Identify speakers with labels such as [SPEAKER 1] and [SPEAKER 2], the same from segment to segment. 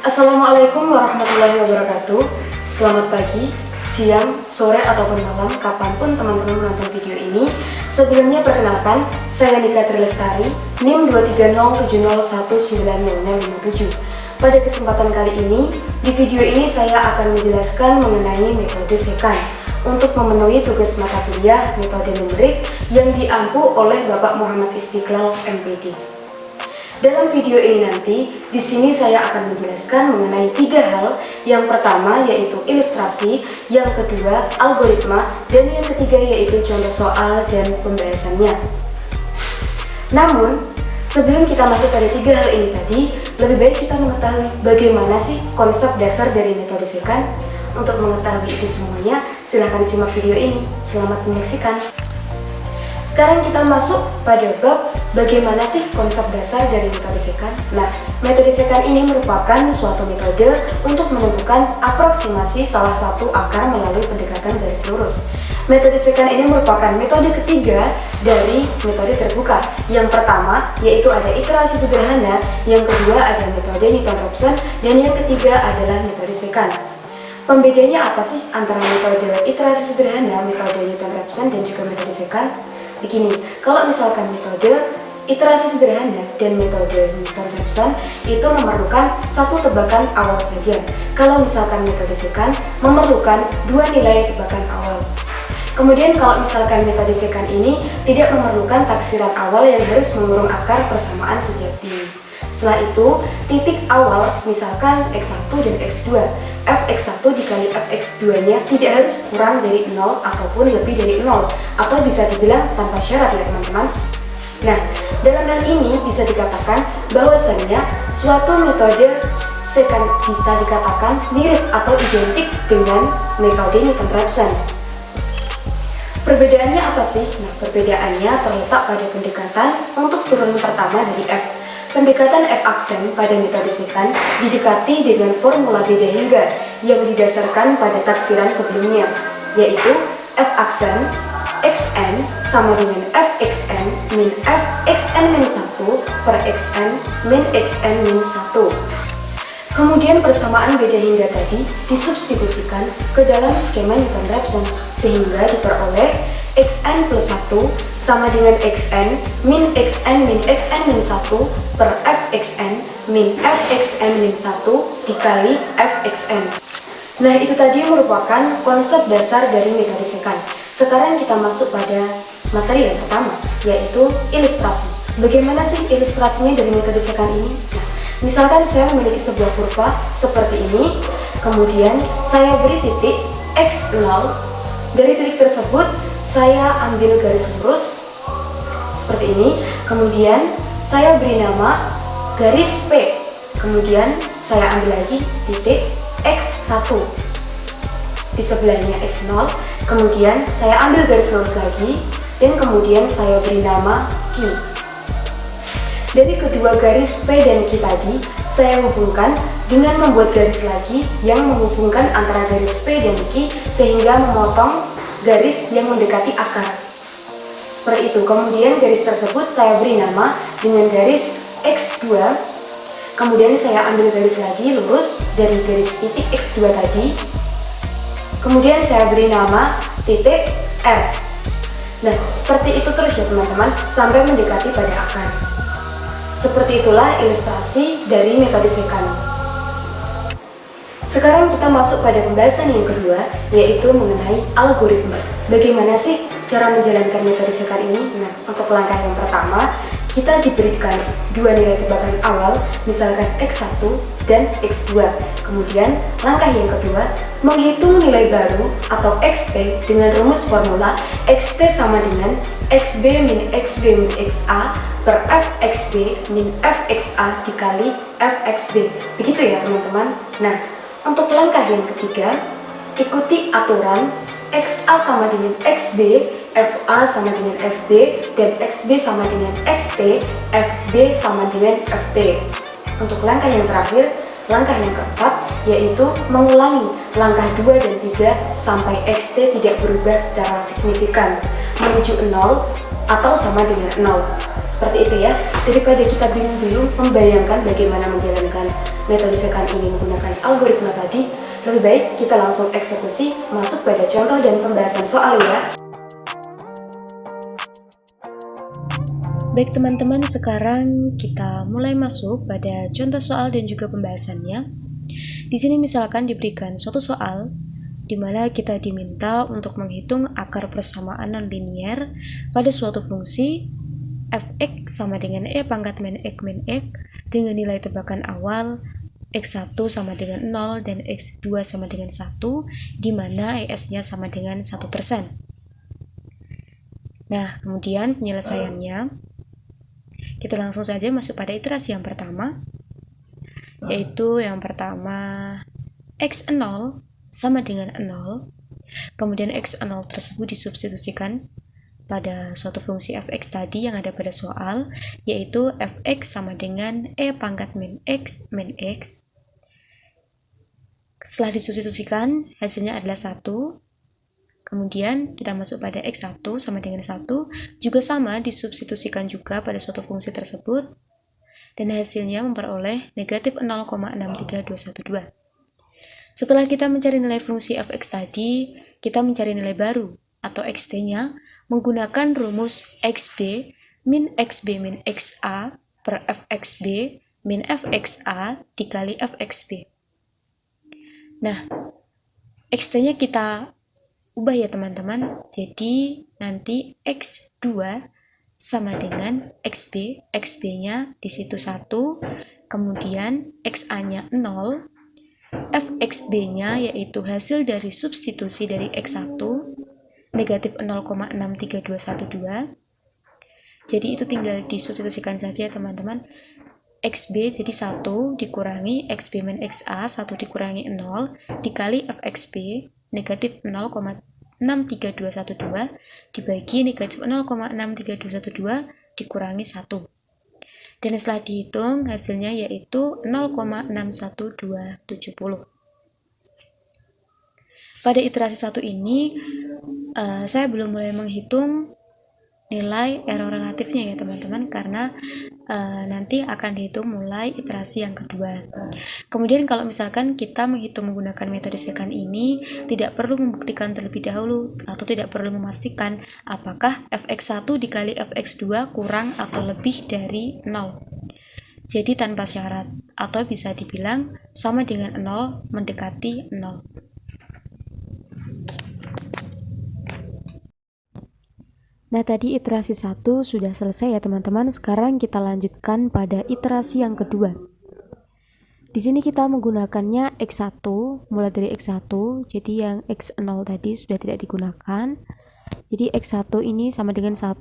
[SPEAKER 1] Assalamualaikum warahmatullahi wabarakatuh. Selamat pagi, siang, sore, ataupun malam, kapanpun teman-teman menonton video ini. Sebelumnya perkenalkan, saya Nika Trilestari, NIM 23070190057. Pada kesempatan kali ini, di video ini saya akan menjelaskan mengenai metode SEKAN untuk memenuhi tugas mata kuliah metode numerik yang diampu oleh Bapak Muhammad Istiqlal, MPD. Dalam video ini nanti, di sini saya akan menjelaskan mengenai 3 hal. Yang pertama yaitu ilustrasi, yang kedua algoritma, dan yang ketiga yaitu contoh soal dan pembahasannya. Namun, sebelum kita masuk pada 3 hal ini tadi, lebih baik kita mengetahui bagaimana sih konsep dasar dari metode SEKAN. Untuk mengetahui itu semuanya, silahkan simak video ini. Selamat menyaksikan. Sekarang kita masuk pada bab bagaimana sih konsep dasar dari metode SEKAN. Nah, metode SEKAN ini merupakan suatu metode untuk menentukan aproksimasi salah satu akar melalui pendekatan garis lurus. Metode SEKAN ini merupakan metode ketiga dari metode terbuka. Yang pertama yaitu ada iterasi sederhana, yang kedua ada metode Newton-Raphson, dan yang ketiga adalah metode SEKAN. Pembedanya apa sih antara metode iterasi sederhana, metode Newton-Raphson, dan juga metode SEKAN? Begini, kalau misalkan metode iterasi sederhana dan metode Newton-Raphson itu memerlukan satu tebakan awal saja. Kalau misalkan metode SEKAN memerlukan 2 nilai tebakan awal. Kemudian kalau misalkan metode SEKAN ini tidak memerlukan taksiran awal yang harus mengurung akar persamaan sejati. Setelah itu, titik awal misalkan x1 dan x2. Fx1 dikali fx2 nya tidak harus kurang dari 0 ataupun lebih dari 0, atau bisa dibilang tanpa syarat ya teman-teman. Nah, dalam hal ini bisa dikatakan bahwasannya suatu metode SEKAN bisa dikatakan mirip atau identik dengan metode Newton-Raphson. Perbedaannya apa sih? Nah, perbedaannya terletak pada pendekatan untuk turunan pertama dari f. Pendekatan f-aksen pada metode SEKAN didekati dengan formula beda hingga yang didasarkan pada taksiran sebelumnya, yaitu f-aksen xn sama dengan fxn min fxn min 1 per xn min xn min 1. Kemudian persamaan beda hingga tadi disubstitusikan ke dalam skema Newton-Raphson sehingga diperoleh xn plus 1 sama dengan xn min xn min xn min 1 per fxn min fxn min 1 dikali fxn. Nah, itu tadi merupakan konsep dasar dari metode SEKAN. Sekarang kita masuk pada materi yang pertama, yaitu ilustrasi. Bagaimana sih ilustrasinya dari metode SEKAN ini? Nah, misalkan saya memiliki sebuah kurva seperti ini, kemudian saya beri titik x0. Dari titik tersebut saya ambil garis lurus seperti ini, kemudian saya beri nama garis P, kemudian saya ambil lagi titik x1 di sebelahnya x0, kemudian saya ambil garis lurus lagi dan kemudian saya beri nama Q. Dari kedua garis P dan Q tadi saya hubungkan dengan membuat garis lagi yang menghubungkan antara garis P dan Q sehingga memotong garis yang mendekati akar. Seperti itu. Kemudian garis tersebut saya beri nama dengan garis x2. Kemudian saya ambil garis lagi lurus dari garis titik x2 tadi. Kemudian saya beri nama titik R. Nah, seperti itu terus ya teman-teman sampai mendekati pada akar. Seperti itulah ilustrasi dari metode SEKAN. Sekarang kita masuk pada pembahasan yang kedua, yaitu mengenai algoritma. Bagaimana sih cara menjalankan metode SEKAN ini? Nah, untuk langkah yang pertama, kita diberikan 2 nilai tebakan awal, misalkan x1 dan x2. Kemudian, langkah yang kedua, menghitung nilai baru atau xt dengan rumus formula xt sama dengan xb min xb min xa per fxb min fxa dikali fxb. Begitu ya teman-teman. Nah, untuk langkah yang ketiga, ikuti aturan XA sama dengan XB, FA sama dengan FB, dan XB sama dengan XT, FB sama dengan FT. Untuk langkah yang terakhir, langkah yang keempat, yaitu mengulangi langkah 2 dan 3 sampai XT tidak berubah secara signifikan menuju 0 atau sama dengan 0. Seperti itu ya, daripada kita bingung-bingung membayangkan bagaimana menjalankan metode second ini menggunakan algoritma tadi, lebih baik kita langsung eksekusi masuk pada contoh dan pembahasan soal ya. Baik teman-teman, sekarang kita mulai masuk pada contoh soal dan juga pembahasannya. Di sini misalkan diberikan suatu soal di mana kita diminta untuk menghitung akar persamaan nonlinier pada suatu fungsi f(x) sama dengan e pangkat min x min x dengan nilai tebakan awal x1 sama dengan 0 dan x2 sama dengan 1, di mana es-nya sama dengan 1%. Nah, kemudian penyelesaiannya, kita langsung saja masuk pada iterasi yang pertama, yaitu yang pertama x0 sama dengan 0, kemudian x0 tersebut disubstitusikan pada suatu fungsi f(x) tadi yang ada pada soal, yaitu f(x) sama dengan e pangkat min x min x. Setelah disubstitusikan, hasilnya adalah 1. Kemudian kita masuk pada x1 sama dengan 1, juga sama disubstitusikan juga pada suatu fungsi tersebut, dan hasilnya memperoleh negatif 0,63212. Setelah kita mencari nilai fungsi f(x) tadi, kita mencari nilai baru atau xt-nya menggunakan rumus xb min xb min xa per fxb min fxa dikali fxb. Nah, xt-nya kita ubah ya teman-teman, jadi nanti x2 sama dengan xb, xb-nya di situ 1, kemudian xa-nya 0, fxb-nya yaitu hasil dari substitusi dari x1 negatif 0,63212. Jadi itu tinggal disubstitusikan saja ya teman-teman. xb jadi 1 dikurangi xb min xa 1 dikurangi 0 dikali fxb negatif 0,63212 dibagi negatif 0,63212 dikurangi 1. Dan setelah dihitung hasilnya yaitu 0,61270. Pada iterasi 1 ini saya belum mulai menghitung nilai error relatifnya ya teman-teman, karena nanti akan dihitung mulai iterasi yang kedua. Kemudian kalau misalkan kita menghitung menggunakan metode second ini, tidak perlu membuktikan terlebih dahulu atau tidak perlu memastikan apakah fx1 dikali fx2 kurang atau lebih dari 0. Jadi tanpa syarat, atau bisa dibilang sama dengan 0 mendekati 0. Nah, tadi iterasi 1 sudah selesai ya teman-teman. Sekarang kita lanjutkan pada iterasi yang kedua. Di sini kita menggunakannya x1, mulai dari x1, jadi yang x0 tadi sudah tidak digunakan. Jadi x1 ini sama dengan 1,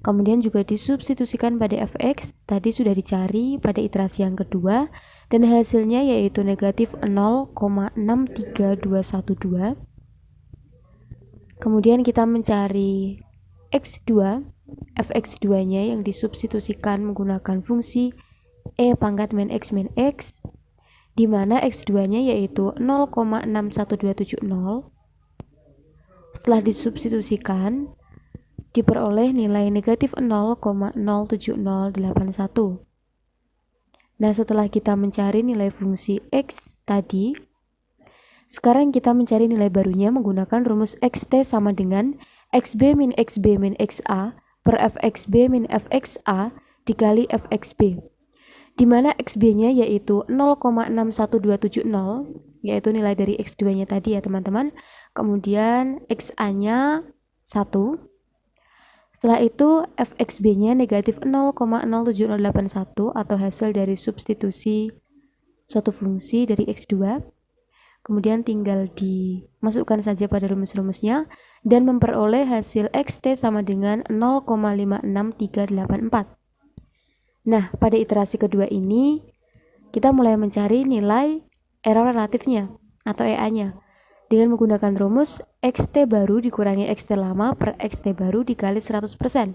[SPEAKER 1] kemudian juga disubstitusikan pada fx, tadi sudah dicari pada iterasi yang kedua, dan hasilnya yaitu negatif 0,63212. Kemudian kita mencari x2, fx2-nya yang disubstitusikan menggunakan fungsi e pangkat min x min x, di mana x2-nya yaitu 0,61270. Setelah disubstitusikan, diperoleh nilai negatif 0,07081. Nah, setelah kita mencari nilai fungsi x tadi, sekarang kita mencari nilai barunya menggunakan rumus xt sama dengan xb min xa per fxb min fxa dikali fxb, di mana xb-nya yaitu 0,61270, yaitu nilai dari x2-nya tadi ya teman-teman. Kemudian xa-nya 1. Setelah itu fxb-nya negatif 0,07081 atau hasil dari substitusi suatu fungsi dari x2. Kemudian tinggal dimasukkan saja pada rumus-rumusnya dan memperoleh hasil xt sama dengan 0,56384. Nah, pada iterasi kedua ini kita mulai mencari nilai error relatifnya atau EA-nya dengan menggunakan rumus xt baru dikurangi xt lama per xt baru dikali 100%,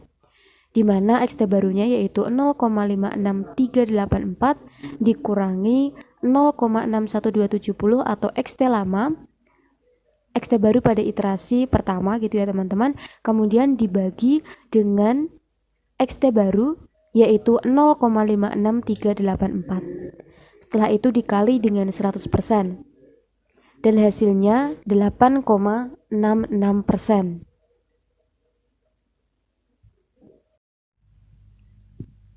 [SPEAKER 1] di mana xt barunya yaitu 0,56384 dikurangi 0,61270 atau xt lama, xt baru pada iterasi pertama gitu ya teman-teman, kemudian dibagi dengan XT baru yaitu 0,56384. Setelah itu dikali dengan 100% dan hasilnya 8,66%.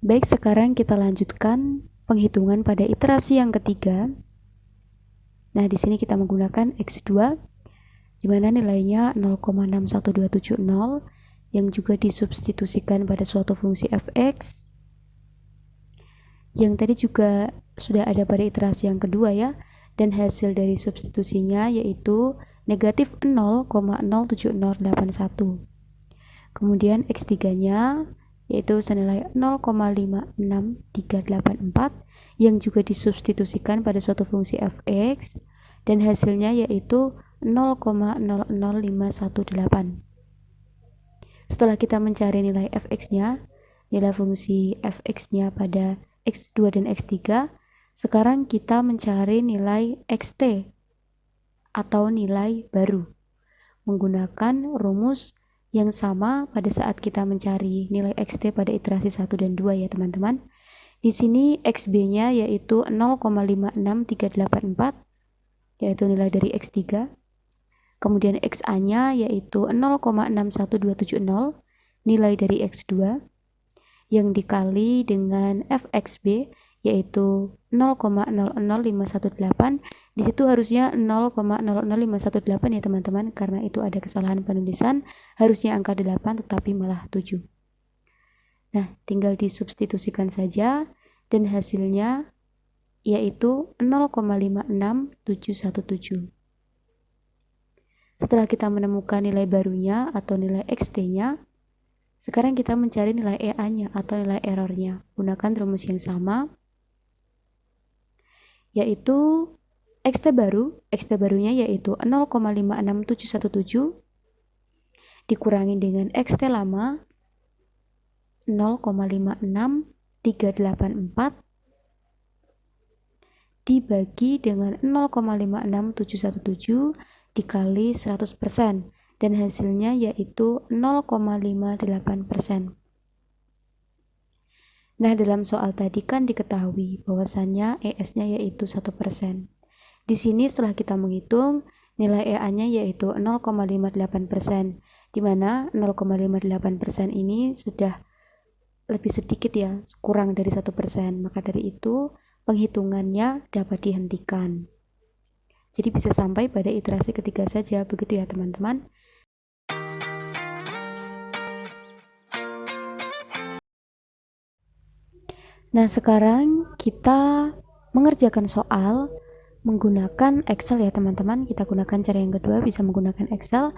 [SPEAKER 1] Baik, sekarang kita lanjutkan penghitungan pada iterasi yang ketiga. Nah, di sini kita menggunakan X2 di mana nilainya 0,61270 yang juga disubstitusikan pada suatu fungsi fx yang tadi juga sudah ada pada iterasi yang kedua ya, dan hasil dari substitusinya yaitu negatif 0,07081. Kemudian X3-nya yaitu senilai 0,56384 yang juga disubstitusikan pada suatu fungsi fx dan hasilnya yaitu 0,00518. Setelah kita mencari nilai fx-nya, nilai fungsi fx-nya pada x2 dan x3, sekarang kita mencari nilai xt atau nilai baru menggunakan rumus yang sama pada saat kita mencari nilai xt pada iterasi 1 dan 2 ya teman-teman. Di sini xb-nya yaitu 0,56384 yaitu nilai dari x3. Kemudian xa-nya yaitu 0,61270 nilai dari x2 yang dikali dengan fxb yaitu 0,00518. Di situ harusnya 0,00518 ya teman-teman, karena itu ada kesalahan penulisan, harusnya angka 8 tetapi malah 7. Nah, tinggal disubstitusikan saja dan hasilnya yaitu 0,56717. Setelah kita menemukan nilai barunya atau nilai xt-nya, sekarang kita mencari nilai EA-nya atau nilai errornya. Gunakan rumus yang sama, yaitu xt barunya yaitu 0,56717 dikurangi dengan xt lama 0,56384 dibagi dengan 0,56717 dikali 100% dan hasilnya yaitu 0,58%. Nah, dalam soal tadi kan diketahui bahwasannya ES-nya yaitu 1%. Di sini setelah kita menghitung, nilai EA-nya yaitu 0,58%, di mana 0,58% ini sudah lebih sedikit ya, kurang dari 1%. Maka dari itu, penghitungannya dapat dihentikan. Jadi bisa sampai pada iterasi ketiga saja, begitu ya teman-teman. Nah, sekarang kita mengerjakan soal menggunakan Excel ya teman-teman. Kita gunakan cara yang kedua, bisa menggunakan Excel.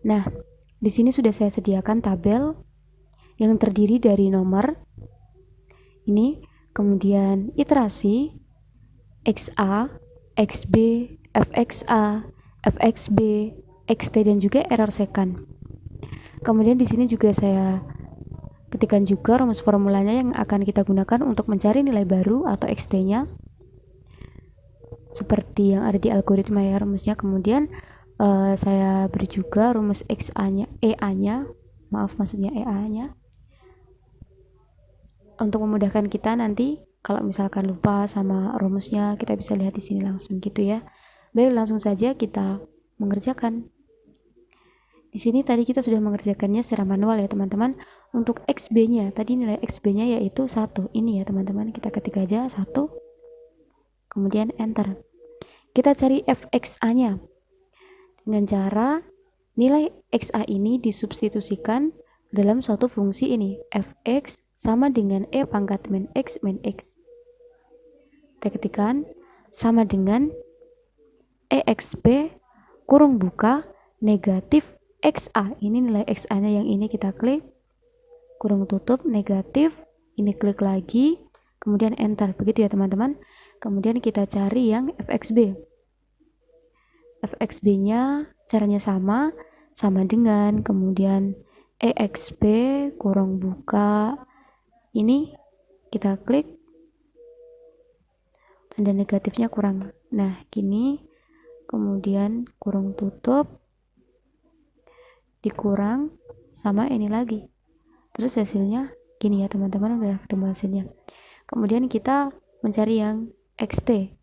[SPEAKER 1] Nah, di sini sudah saya sediakan tabel yang terdiri dari nomor ini, kemudian iterasi, XA, XB, FXA, FXB, XT dan juga error second. Kemudian di sini juga saya ketikkan juga rumus formulanya yang akan kita gunakan untuk mencari nilai baru atau XT-nya. Seperti yang ada di algoritma ya rumusnya. Kemudian saya beri juga rumus XA-nya, EA-nya, maksudnya EA-nya. Untuk memudahkan kita nanti kalau misalkan lupa sama rumusnya, kita bisa lihat di sini langsung gitu ya. Baik, langsung saja kita mengerjakan. Di sini tadi kita sudah mengerjakannya secara manual ya teman-teman. Untuk XB-nya, tadi nilai XB-nya yaitu 1. Ini ya teman-teman, kita ketik aja 1. Kemudian enter. Kita cari FXA-nya. Dengan cara nilai XA ini disubstitusikan dalam suatu fungsi ini. Fx sama dengan E pangkat min X min X. Kita ketikkan sama dengan EXP kurung buka negatif XA. Ini nilai XA-nya yang ini kita klik, kurung tutup, negatif, ini klik lagi, kemudian enter. Begitu ya teman-teman. Kemudian kita cari yang FXB. FXB-nya caranya sama dengan kemudian EXP kurung buka, ini kita klik, tanda negatifnya kurang. Nah, gini, kemudian kurung tutup, dikurang sama ini lagi, terus hasilnya
[SPEAKER 2] Gini ya teman-teman, udah ketemu hasilnya. Kemudian kita mencari yang xt,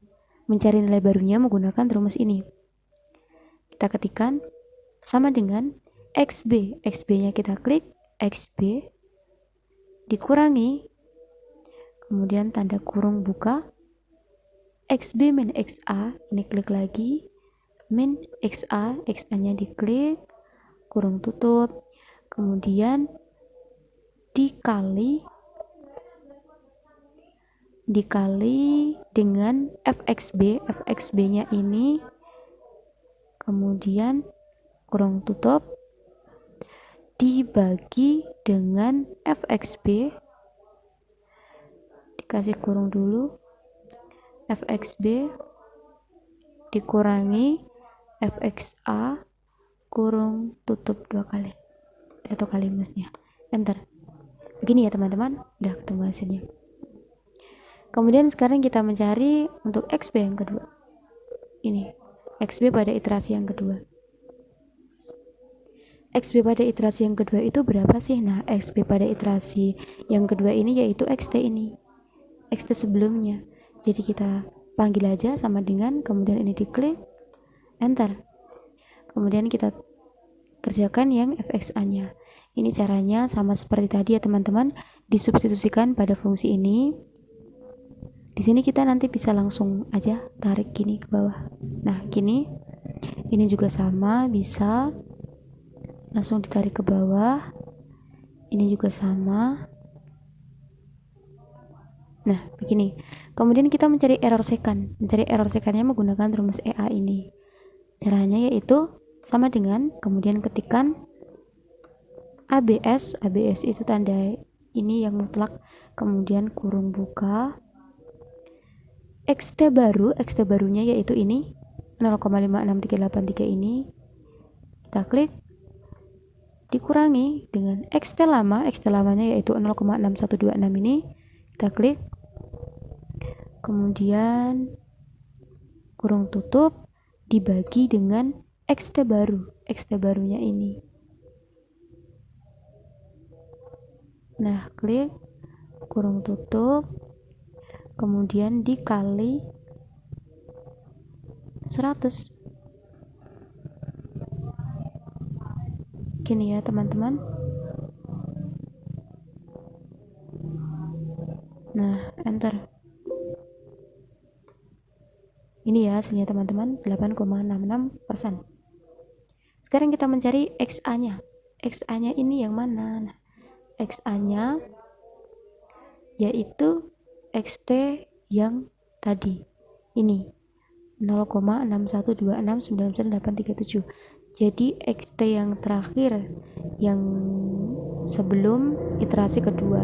[SPEAKER 2] mencari nilai barunya menggunakan rumus ini. Kita ketikkan sama dengan xb, xb-nya kita klik, xb dikurangi, kemudian tanda kurung buka, xb min xa, ini klik lagi, min xa, xa-nya diklik, kurung tutup, kemudian dikali dengan fxb, fxb-nya ini, kemudian kurung tutup, dibagi dengan fxb, dikasih kurung dulu, fxb dikurangi fxa, kurung tutup 2 kali, 1 kali maksudnya, enter. Begini ya teman-teman, udah ketemu hasilnya. Kemudian sekarang kita mencari untuk xb yang kedua. Ini xb pada iterasi yang kedua. xb pada iterasi yang kedua itu berapa sih? Nah, xb pada iterasi yang kedua ini yaitu xt ini, xt sebelumnya. Jadi kita panggil aja sama dengan, kemudian ini diklik, enter. Kemudian kita kerjakan yang fxa-nya. Ini caranya sama seperti tadi ya teman-teman, disubstitusikan pada fungsi ini. Di sini kita nanti bisa langsung aja tarik gini ke bawah. Nah, gini. Ini juga sama, bisa langsung ditarik ke bawah. Ini juga sama. Nah, begini. Kemudian kita mencari error second. Mencari error second-nya menggunakan rumus EA ini. Caranya yaitu sama dengan, kemudian ketikkan ABS. ABS itu tanda ini yang mutlak. Kemudian kurung buka. XT baru, XT barunya yaitu ini 0,56383 ini, kita klik, dikurangi dengan XT lama, XT lamanya yaitu 0,6126 ini, kita klik, kemudian kurung tutup, dibagi dengan XT baru, XT barunya ini. Nah, klik, kurung tutup, kemudian dikali 100. Gini ya teman-teman. Nah, enter. Ini ya hasilnya teman-teman, 8,66%. Sekarang kita mencari XA-nya. XA-nya ini yang mana? Nah, XA-nya yaitu XT yang tadi. Ini 0,61269937. Jadi XT yang terakhir yang sebelum iterasi kedua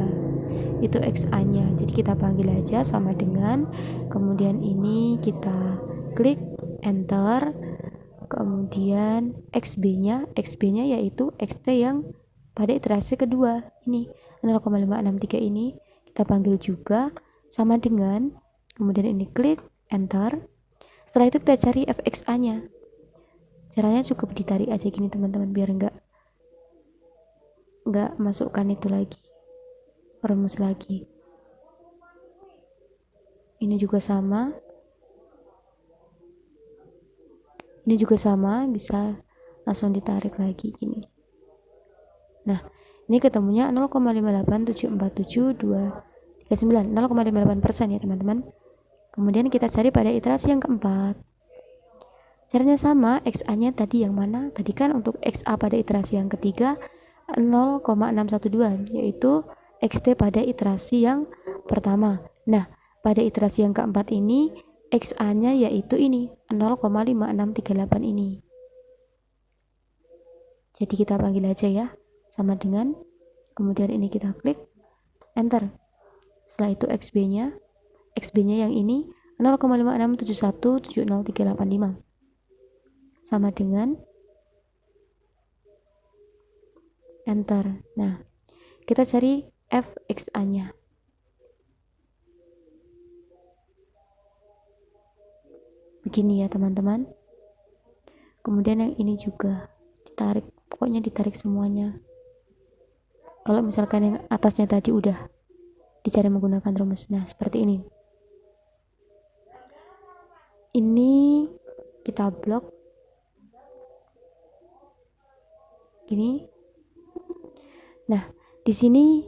[SPEAKER 2] itu XA-nya. Jadi kita panggil aja sama dengan, kemudian ini kita klik enter, kemudian XB-nya yaitu XT yang pada iterasi kedua ini 0,563 ini kita panggil juga sama dengan, kemudian ini klik enter. Setelah itu kita cari fxa-nya. Caranya cukup ditarik aja gini teman-teman, biar enggak masukkan itu lagi, rumus lagi. Ini juga sama, bisa langsung ditarik lagi gini. Nah, ini ketemunya 0,58747,239, 0,58% ya teman-teman. Kemudian kita cari pada iterasi yang keempat. Caranya sama, XA-nya tadi yang mana? Tadi kan untuk XA pada iterasi yang ketiga 0,612, yaitu XT pada iterasi yang pertama. Nah, pada iterasi yang keempat ini XA-nya yaitu ini 0,5638 ini. Jadi kita panggil aja ya, sama dengan, kemudian ini kita klik enter. Setelah itu XB-nya yang ini 0,56717035 sama dengan enter. Nah, kita cari fxa-nya. Begini ya teman-teman. Kemudian yang ini juga ditarik, pokoknya ditarik semuanya. Kalau misalkan yang atasnya tadi udah dicari menggunakan rumus. Nah, seperti ini. Ini kita blok. Gini. Nah, di sini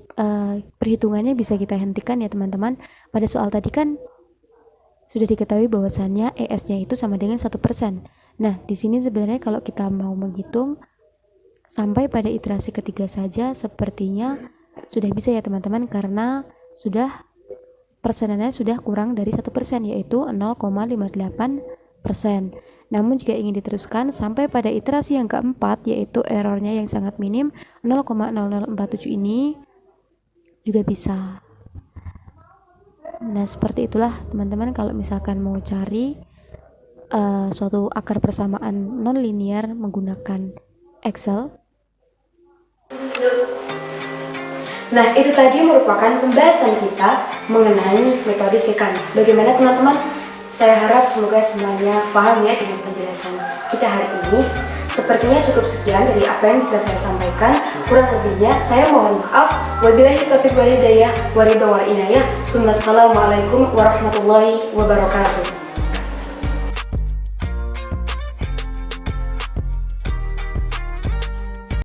[SPEAKER 2] perhitungannya bisa kita hentikan ya teman-teman. Pada soal tadi kan sudah diketahui bahwasannya ES-nya itu sama dengan 1%. Nah, di sini sebenarnya kalau kita mau menghitung sampai pada iterasi ketiga saja sepertinya sudah bisa ya teman-teman, karena sudah persenannya sudah kurang dari 1%, yaitu 0,58%. Namun jika ingin diteruskan sampai pada iterasi yang keempat, yaitu errornya yang sangat minim 0,0047 ini juga bisa. Nah, seperti itulah teman-teman kalau misalkan mau cari suatu akar persamaan non-linear menggunakan Excel.
[SPEAKER 1] Nah, itu tadi merupakan pembahasan kita mengenai metode secant. Bagaimana teman-teman? Saya harap semoga semuanya paham ya dengan penjelasan kita hari ini. Sepertinya cukup sekian dari apa yang bisa saya sampaikan. Kurang lebihnya saya mohon maaf. Wabillahi taufiq wal hidayah, waridho wal inayah. Assalamualaikum warahmatullahi wabarakatuh.